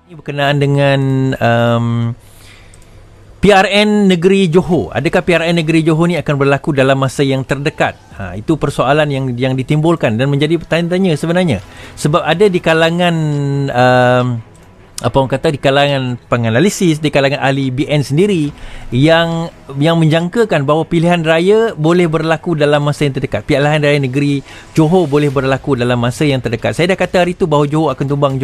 Ini berkenaan dengan PRN Negeri Johor. Adakah PRN Negeri Johor ni akan berlaku dalam masa yang terdekat? Itu persoalan yang ditimbulkan dan menjadi pertanyaan sebenarnya. Sebab ada di kalangan di kalangan penganalisis, di kalangan ahli BN sendiri yang menjangkakan bahawa pilihan raya boleh berlaku dalam masa yang terdekat. Pilihan raya negeri Johor boleh berlaku dalam masa yang terdekat. Saya dah kata hari tu bahawa Johor akan tumbang.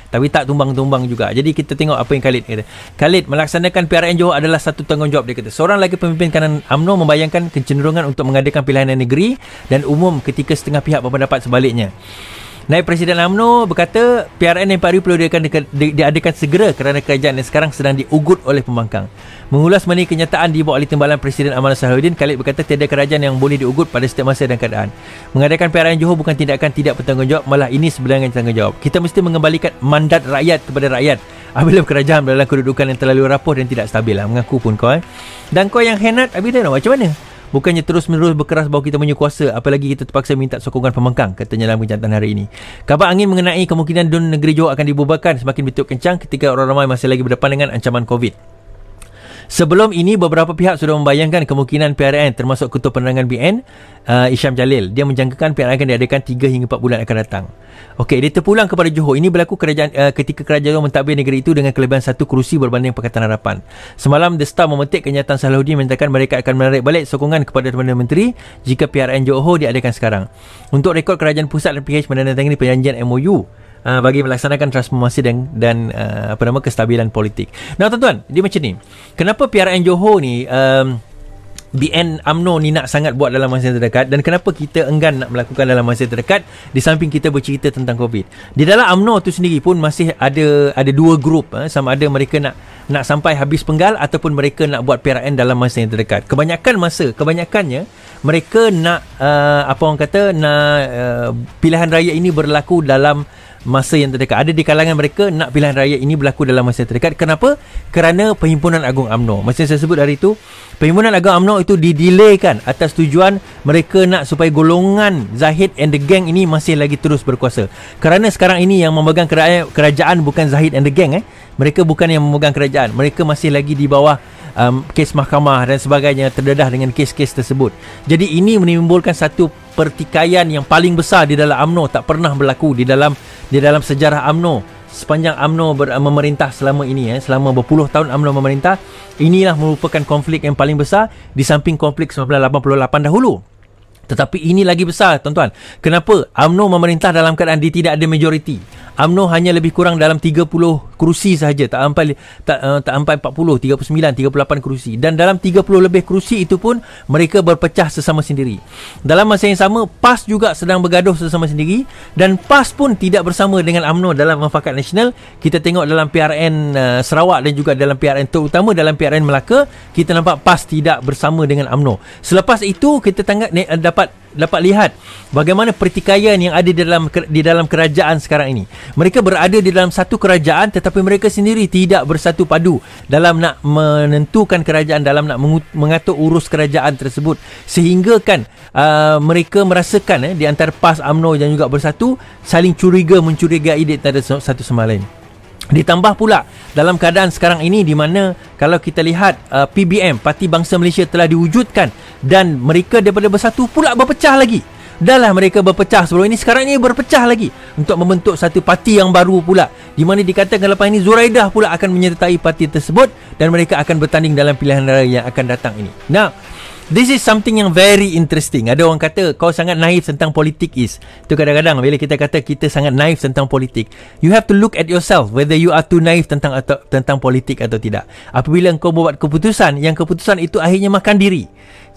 Tapi tak tumbang-tumbang juga. Jadi kita tengok apa yang Khalid kata. Khalid, melaksanakan PRN Johor adalah satu tanggungjawab, dia kata. Seorang lagi pemimpin kanan UMNO membayangkan kecenderungan untuk mengadakan pilihan negeri dan umum ketika setengah pihak berpendapat sebaliknya. Naib Presiden UMNO berkata PRN yang baru perlu diadakan segera kerana kerajaan yang sekarang sedang diugut oleh pembangkang. Mengulas mengenai kenyataan dibawa oleh Timbalan Presiden Amal Salahuddin, Khalid berkata tiada kerajaan yang boleh diugut pada setiap masa dan keadaan. Mengadakan PRN Johor bukan tindakan tidak bertanggungjawab, malah ini sebenarnya tanggungjawab. Kita mesti mengembalikan mandat rakyat kepada rakyat apabila kerajaan dalam kedudukan yang terlalu rapuh dan tidak stabil. Mengaku pun kau. Dan kau yang henat, apabila nak macam mana? Bukannya terus-menerus berkeras bahawa kita punya kuasa, apalagi kita terpaksa minta sokongan pembangkang, katanya dalam kenyataan hari ini. Kabar angin mengenai kemungkinan DUN Negeri Johor akan dibubarkan semakin bertiup kencang ketika orang ramai masih lagi berdepan dengan ancaman COVID. Sebelum ini, beberapa pihak sudah membayangkan kemungkinan PRN, termasuk Ketua Penerangan BN, Isham Jalil. Dia menjangkakan PRN akan diadakan 3 hingga 4 bulan akan datang. Okey, dia terpulang kepada Johor. Ini berlaku ketika kerajaan Johor mentadbir negeri itu dengan kelebihan 1 kerusi berbanding Pakatan Harapan. Semalam, The Star memetik kenyataan Salahuddin menyatakan mereka akan menarik balik sokongan kepada Perdana Menteri jika PRN Johor diadakan sekarang. Untuk rekod, kerajaan pusat dan PH menandatangani perjanjian MOU bagi melaksanakan transformasi dan kestabilan politik. Nah tuan-tuan, dia macam ni. Kenapa PRN Johor ni BN UMNO ni nak sangat buat dalam masa yang terdekat, dan kenapa kita enggan nak melakukan dalam masa yang terdekat di samping kita bercerita tentang COVID. Di dalam UMNO tu sendiri pun masih ada 2 grup, sama ada mereka nak sampai habis penggal ataupun mereka nak buat PRN dalam masa yang terdekat. Kebanyakannya mereka nak pilihan raya ini berlaku dalam masa yang terdekat. Ada di kalangan mereka nak pilihan raya ini berlaku dalam masa yang terdekat. Kenapa? Kerana Perhimpunan Agung UMNO. Macam saya sebut hari itu, Perhimpunan Agung UMNO itu didelaykan atas tujuan mereka nak supaya golongan Zahid and the gang ini masih lagi terus berkuasa. Kerana sekarang ini yang memegang kerajaan bukan Zahid and the gang. Mereka bukan yang memegang kerajaan. Mereka masih lagi di bawah kes mahkamah dan sebagainya, terdedah dengan kes-kes tersebut. Jadi ini menimbulkan satu pertikaian yang paling besar di dalam UMNO, tak pernah berlaku di dalam sejarah UMNO sepanjang UMNO memerintah selama ini. Selama berpuluh tahun UMNO memerintah, inilah merupakan konflik yang paling besar di samping konflik 1988 dahulu. Tetapi ini lagi besar, tuan-tuan. Kenapa? UMNO memerintah dalam keadaan dia tidak ada majoriti. UMNO hanya lebih kurang dalam 30 kerusi sahaja, tak sampai 40, 39, 38 kerusi. Dan dalam 30 lebih kerusi itu pun mereka berpecah sesama sendiri. Dalam masa yang sama, PAS juga sedang bergaduh sesama sendiri, dan PAS pun tidak bersama dengan UMNO dalam Mufakat Nasional. Kita tengok dalam PRN Sarawak dan juga dalam PRN, terutama dalam PRN Melaka, kita nampak PAS tidak bersama dengan UMNO. Selepas itu kita dapat lihat bagaimana pertikaian yang ada di dalam kerajaan sekarang ini. Mereka berada di dalam satu kerajaan tetapi mereka sendiri tidak bersatu padu dalam nak menentukan kerajaan, dalam nak mengatur urus kerajaan tersebut, sehingga kan mereka merasakan di antara PAS, UMNO dan juga Bersatu saling mencurigai di antara satu sama lain. Ditambah pula dalam keadaan sekarang ini di mana kalau kita lihat PBM, Parti Bangsa Malaysia telah diwujudkan dan mereka daripada Bersatu pula berpecah lagi. Dahlah mereka berpecah sebelum ini, sekarang ini berpecah lagi untuk membentuk satu parti yang baru pula, di mana dikatakan lepas ini Zuraidah pula akan menyertai parti tersebut dan mereka akan bertanding dalam pilihan raya yang akan datang ini. Now, this is something yang very interesting. Ada orang kata kau sangat naif tentang politik Is. Itu kadang-kadang bila kita kata kita sangat naif tentang politik, you have to look at yourself whether you are too naif tentang politik atau tidak. Apabila kau buat keputusan, yang keputusan itu akhirnya makan diri.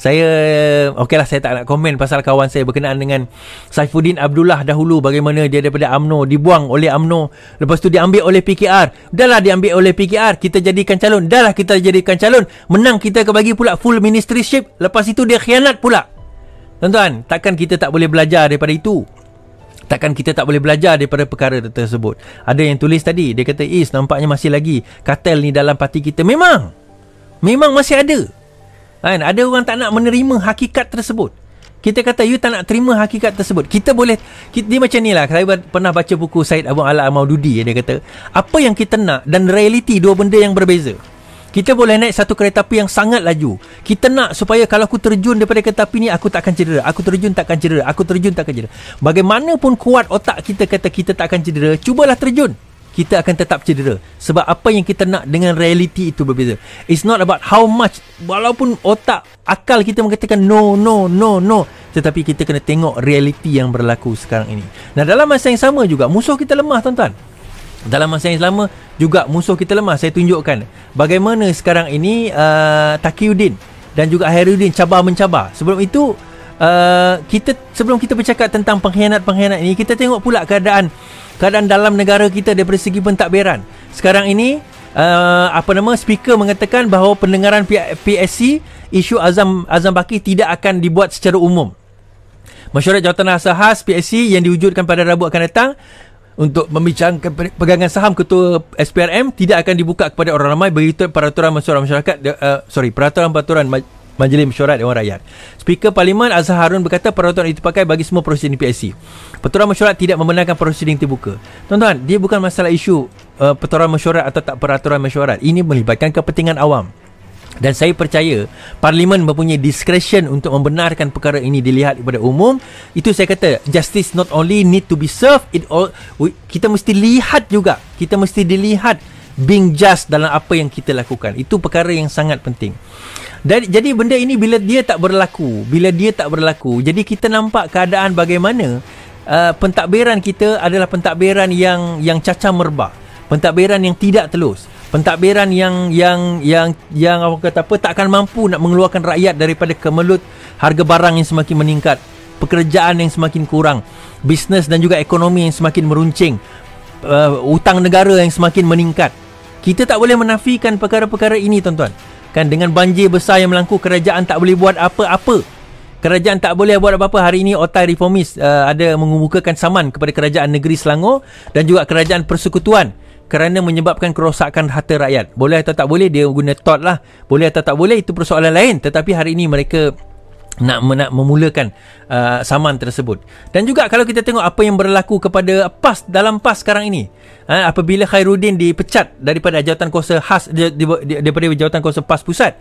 Saya tak nak komen pasal kawan saya berkenaan dengan Saifuddin Abdullah dahulu, bagaimana dia daripada UMNO dibuang oleh UMNO, lepas tu diambil oleh PKR. Dahlah diambil oleh PKR, kita jadikan calon. Dahlah kita jadikan calon, menang, kita bagi pula full ministership. Lepas itu dia khianat pula. Tuan-tuan, takkan kita tak boleh belajar daripada itu? Takkan kita tak boleh belajar daripada perkara tersebut? Ada yang tulis tadi, dia kata Is, nampaknya masih lagi kartel ni dalam parti kita. Memang masih ada. Ada orang tak nak menerima hakikat tersebut. Kita kata you tak nak terima hakikat tersebut. Dia macam ni lah. Saya pernah baca buku Syed Abu Ala Al-Maududi. Dia kata, apa yang kita nak dan realiti dua benda yang berbeza. Kita boleh naik satu kereta api yang sangat laju. Kita nak supaya kalau aku terjun daripada kereta api ni, aku takkan cedera. Aku terjun takkan cedera. Aku terjun takkan cedera. Bagaimanapun kuat otak kita kata kita takkan cedera, cubalah terjun. Kita akan tetap cedera. Sebab apa yang kita nak dengan realiti itu berbeza. It's not about how much. Walaupun otak, akal kita mengatakan no. Tetapi kita kena tengok realiti yang berlaku sekarang ini. Nah, dalam masa yang sama juga, musuh kita lemah, tuan-tuan. Dalam masa yang sama juga musuh kita lemah. Saya tunjukkan bagaimana sekarang ini Taqiyuddin dan juga Khairuddin cabar-mencabar. Sebelum itu sebelum kita bercakap tentang pengkhianat-pengkhianat ini, kita tengok pula keadaan dalam negara kita daripada segi pentadbiran. Sekarang ini speaker mengatakan bahawa pendengaran PSC isu Azam Baki tidak akan dibuat secara umum. Mesyuarat Jawatankhas Khas PSC yang diwujudkan pada Rabu akan datang untuk membincangkan pegangan saham ketua SPRM tidak akan dibuka kepada orang ramai begitu peraturan Majlis Mesyuarat Dewan Rakyat. Speaker Parlimen Azhar Harun berkata peraturan itu pakai bagi semua prosiding PSC. Peraturan mesyuarat tidak membenarkan prosiding terbuka. Tuan-tuan, dia bukan masalah isu peraturan mesyuarat atau tak peraturan mesyuarat. Ini melibatkan kepentingan awam. Dan saya percaya Parlimen mempunyai discretion untuk membenarkan perkara ini dilihat kepada umum. Itu saya kata justice not only need to be served, kita mesti lihat juga. Kita mesti dilihat being just dalam apa yang kita lakukan. Itu perkara yang sangat penting. Jadi benda ini bila dia tak berlaku, jadi kita nampak keadaan bagaimana pentadbiran kita adalah pentadbiran yang cacah merbah. Pentadbiran yang tidak telus. Pentadbiran yang tak akan mampu nak mengeluarkan rakyat daripada kemelut harga barang yang semakin meningkat, pekerjaan yang semakin kurang, bisnes dan juga ekonomi yang semakin meruncing, hutang negara yang semakin meningkat. Kita tak boleh menafikan perkara-perkara ini, tuan-tuan. Kan dengan banjir besar yang berlaku, kerajaan tak boleh buat apa-apa. Kerajaan tak boleh buat apa-apa. Hari ini Otai Reformis ada mengemukakan saman kepada Kerajaan Negeri Selangor dan juga Kerajaan Persekutuan kerana menyebabkan kerosakan harta rakyat. Boleh atau tak boleh, dia guna thought lah. Boleh atau tak boleh, itu persoalan lain. Tetapi hari ini mereka nak memulakan saman tersebut. Dan juga kalau kita tengok apa yang berlaku kepada PAS dalam PAS sekarang ini, apabila Khairuddin dipecat daripada Jawatankuasa Khas, daripada Jawatankuasa PAS Pusat,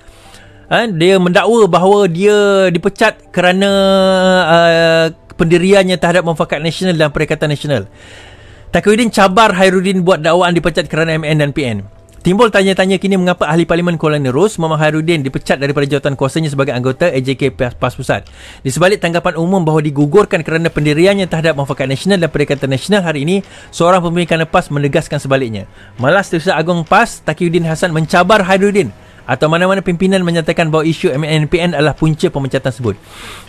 dia mendakwa bahawa dia dipecat kerana pendiriannya terhadap Mufakat Nasional dan Perikatan Nasional. Taqiyuddin cabar Khairuddin buat dakwaan dipecat kerana MN dan PN. Timbul tanya-tanya kini mengapa Ahli Parlimen Kuala Nerus Muhammad Khairuddin dipecat daripada jawatankuasanya sebagai anggota AJK PAS Pusat. Di sebalik tanggapan umum bahawa digugurkan kerana pendiriannya terhadap Mufakat Nasional dan Perikatan Nasional, hari ini seorang pemimpin PAS menegaskan sebaliknya. Malah Setiausaha Agung PAS Taqiyuddin Hasan mencabar Khairuddin atau mana-mana pimpinan menyatakan bahawa isu MNPN adalah punca pemecatan tersebut.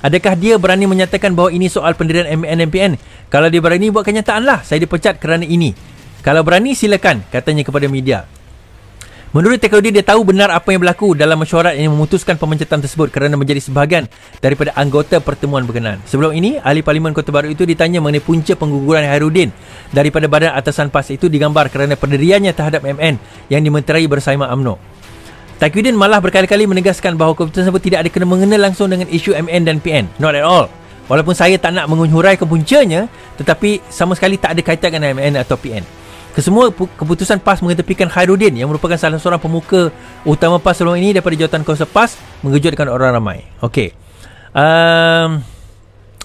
Adakah dia berani menyatakan bahawa ini soal pendirian MNPN? Kalau dia berani, buat kenyataan lah. Saya dipecat kerana ini. Kalau berani, silakan, katanya kepada media. Menurut Taqiyuddin, dia tahu benar apa yang berlaku dalam mesyuarat yang memutuskan pemecatan tersebut kerana menjadi sebahagian daripada anggota pertemuan berkenaan. Sebelum ini, Ahli Parlimen Kota Baru itu ditanya mengenai punca pengguguran Khairuddin daripada Badan Atasan PAS itu digambar kerana pendiriannya terhadap MN yang dimenterai bersama UMNO. Taqiyuddin malah berkali-kali menegaskan bahawa keputusan tersebut tidak ada kena mengena langsung dengan isu MN dan PN. Not at all. Walaupun saya tak nak menghuraikan puncanya, tetapi sama sekali tak ada kaitan dengan MN atau PN. Kesemua keputusan PAS mengetepikan Khairuddin yang merupakan salah seorang pemuka utama PAS sebelum ini daripada Jawatankuasa PAS mengejutkan orang ramai. Okey.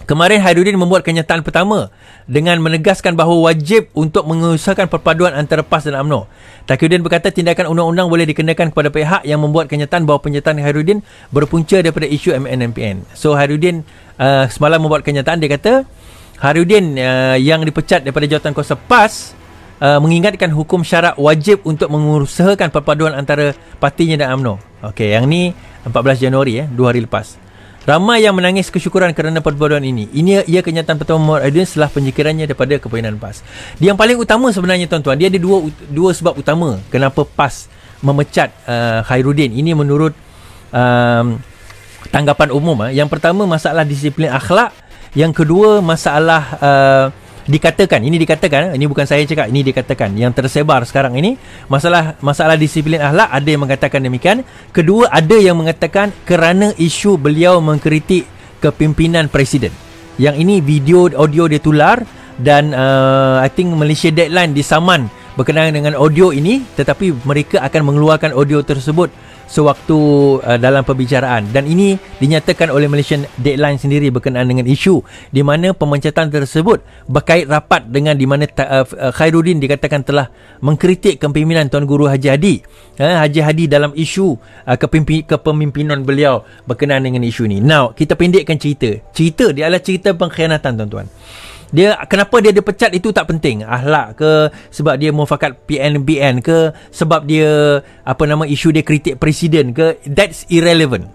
Kemarin Khairuddin membuat kenyataan pertama dengan menegaskan bahawa wajib untuk mengusahakan perpaduan antara PAS dan UMNO. Taqiyuddin berkata tindakan undang-undang boleh dikenakan kepada pihak yang membuat kenyataan bahawa pernyataan Khairuddin berpunca daripada isu MNPN. So Khairuddin semalam membuat kenyataan, dia kata Khairuddin yang dipecat daripada Jawatankuasa PAS mengingatkan hukum syarak wajib untuk mengusahakan perpaduan antara partinya dan UMNO. Okey, yang ni 14 Januari 2 hari lepas. Ramai yang menangis kesyukuran kerana perpaduan ini. Ini ia kenyataan pertama Muhammad Khairuddin setelah penyikirannya daripada kepimpinan PAS. Dia yang paling utama sebenarnya, tuan-tuan, dia ada dua sebab utama kenapa PAS memecat Khairuddin. Ini menurut tanggapan umum. Yang pertama, masalah disiplin akhlak. Yang kedua, masalah dikatakan, ini bukan saya cakap, ini dikatakan yang tersebar sekarang ini, masalah disiplin akhlak. Ada yang mengatakan demikian. Kedua, ada yang mengatakan kerana isu beliau mengkritik kepimpinan presiden. Yang ini video audio dia tular dan I think Malaysia Deadline disaman berkenaan dengan audio ini, tetapi mereka akan mengeluarkan audio tersebut sewaktu dalam perbicaraan, dan ini dinyatakan oleh Malaysian Deadline sendiri berkenaan dengan isu di mana pemencatan tersebut berkait rapat dengan di mana Khairuddin dikatakan telah mengkritik kepimpinan Tuan Guru Haji Hadi Haji Hadi dalam isu kepemimpinan beliau berkenaan dengan isu ini. Now, kita pendekkan cerita dia adalah cerita pengkhianatan, tuan-tuan. Kenapa dia dipecat itu tak penting. Akhlak ke, sebab dia mufakat PNBN ke, sebab dia isu dia kritik presiden ke, that's irrelevant.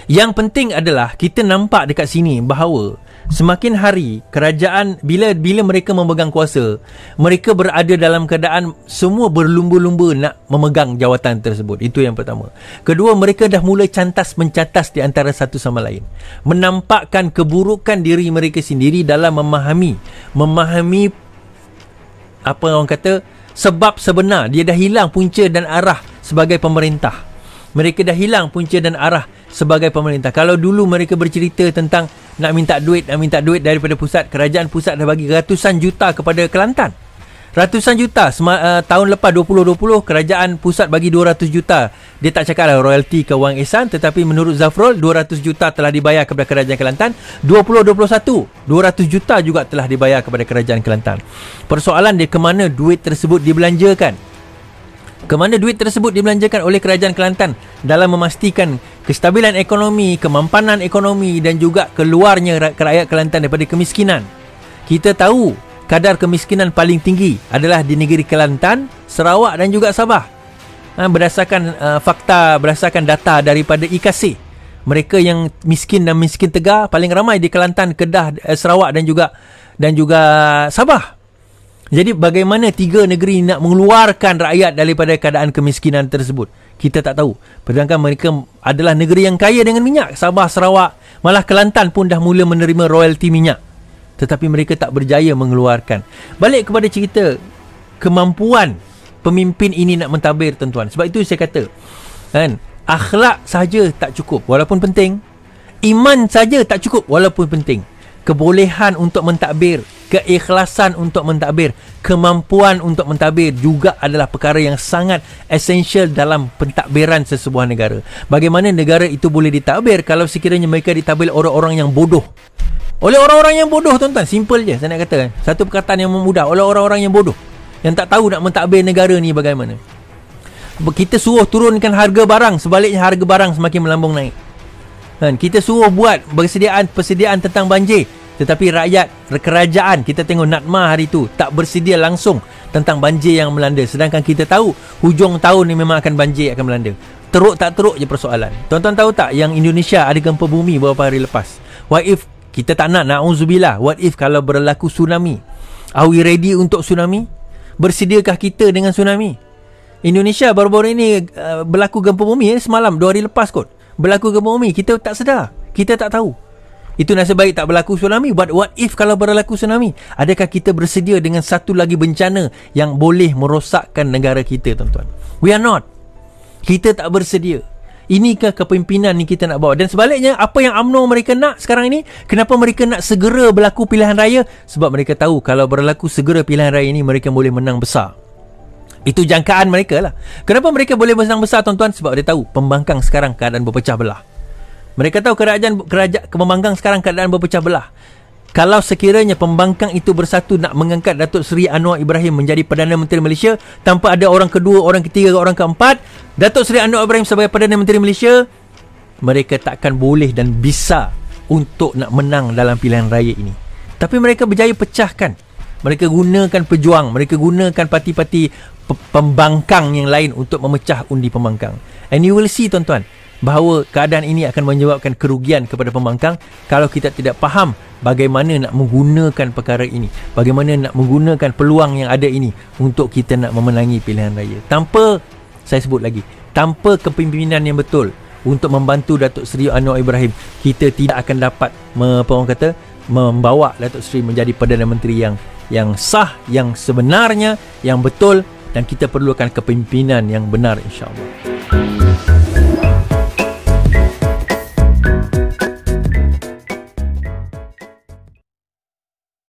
Yang penting adalah kita nampak dekat sini bahawa semakin hari kerajaan bila mereka memegang kuasa, mereka berada dalam keadaan semua berlumba-lumba nak memegang jawatan tersebut. Itu yang pertama. Kedua, mereka dah mulai cantas-mencatas di antara satu sama lain, menampakkan keburukan diri mereka sendiri dalam memahami apa orang kata sebab sebenar. Dia dah hilang punca dan arah sebagai pemerintah. Mereka dah hilang punca dan arah sebagai pemerintah. Kalau dulu mereka bercerita tentang nak minta duit daripada pusat, kerajaan pusat dah bagi ratusan juta kepada Kelantan. Ratusan juta. Tahun lepas 2020, kerajaan pusat bagi 200 juta. Dia tak cakap lah royalty ke wang ihsan, tetapi menurut Zafrul 200 juta telah dibayar kepada kerajaan Kelantan. 2021 200 juta juga telah dibayar kepada kerajaan Kelantan. Persoalan dia, ke mana duit tersebut dibelanjakan? Kemana duit tersebut dibelanjakan oleh kerajaan Kelantan dalam memastikan kestabilan ekonomi, kemampanan ekonomi dan juga keluarnya rakyat Kelantan daripada kemiskinan. Kita tahu kadar kemiskinan paling tinggi adalah di negeri Kelantan, Sarawak dan juga Sabah. Berdasarkan fakta, berdasarkan data daripada IKASI, mereka yang miskin dan miskin tegar paling ramai di Kelantan, Kedah, Sarawak dan juga Sabah. Jadi bagaimana tiga negeri nak mengeluarkan rakyat daripada keadaan kemiskinan tersebut? Kita tak tahu. Sedangkan mereka adalah negeri yang kaya dengan minyak. Sabah, Sarawak, malah Kelantan pun dah mula menerima royalti minyak. Tetapi mereka tak berjaya mengeluarkan. Balik kepada cerita kemampuan pemimpin ini nak mentadbir, tuan-tuan. Sebab itu saya kata, akhlak saja tak cukup walaupun penting. Iman saja tak cukup walaupun penting. Kebolehan untuk mentadbir, keikhlasan untuk mentadbir, kemampuan untuk mentadbir juga adalah perkara yang sangat esensial dalam pentadbiran sesebuah negara. Bagaimana negara itu boleh ditadbir kalau sekiranya mereka ditadbir orang-orang yang bodoh? Oleh orang-orang yang bodoh, tuan-tuan. Simple je saya nak kata. Satu perkataan yang memudah. Oleh orang-orang yang bodoh, yang tak tahu nak mentadbir negara ni bagaimana. Kita suruh turunkan harga barang, sebaliknya harga barang semakin melambung naik. Kita suruh buat persediaan tentang banjir, tetapi rakyat, kerajaan, kita tengok Natma hari tu tak bersedia langsung tentang banjir yang melanda. Sedangkan kita tahu hujung tahun ni memang akan banjir akan melanda. Teruk tak teruk je persoalan. Tuan-tuan tahu tak yang Indonesia ada gempa bumi beberapa hari lepas? What if kita tak nak, na'udzubillah, what if kalau berlaku tsunami? Are we ready untuk tsunami? Bersediakah kita dengan tsunami? Indonesia baru-baru ini berlaku gempa bumi semalam, 2 hari lepas kot. Berlaku gempa bumi, kita tak sedar, kita tak tahu. Itu nasib baik tak berlaku tsunami. But what if kalau berlaku tsunami? Adakah kita bersedia dengan satu lagi bencana yang boleh merosakkan negara kita, tuan-tuan? We are not. Kita tak bersedia. Inikah kepimpinan ni kita nak bawa? Dan sebaliknya, apa yang UMNO mereka nak sekarang ini? Kenapa mereka nak segera berlaku pilihan raya? Sebab mereka tahu kalau berlaku segera pilihan raya ini, mereka boleh menang besar. Itu jangkaan mereka lah. Kenapa mereka boleh menang besar, tuan-tuan? Sebab dia tahu pembangkang sekarang keadaan berpecah belah. Mereka tahu kerajaan pembangkang sekarang keadaan berpecah belah. Kalau sekiranya pembangkang itu bersatu nak mengangkat Datuk Seri Anwar Ibrahim menjadi Perdana Menteri Malaysia tanpa ada orang kedua, orang ketiga, orang keempat, Datuk Seri Anwar Ibrahim sebagai Perdana Menteri Malaysia, mereka takkan boleh dan bisa untuk nak menang dalam pilihan raya ini. Tapi mereka berjaya pecahkan. Mereka gunakan pejuang, mereka gunakan parti-parti pembangkang yang lain untuk memecah undi pembangkang. And you will see, tuan-tuan, bahawa keadaan ini akan menyebabkan kerugian kepada pembangkang kalau kita tidak faham bagaimana nak menggunakan perkara ini, bagaimana nak menggunakan peluang yang ada ini untuk kita nak memenangi pilihan raya. Tanpa, saya sebut lagi, tanpa kepimpinan yang betul untuk membantu Datuk Seri Anwar Ibrahim, kita tidak akan dapat membawa Datuk Seri menjadi Perdana Menteri yang sah, yang sebenarnya, yang betul, dan kita perlukan kepimpinan yang benar, insya-Allah.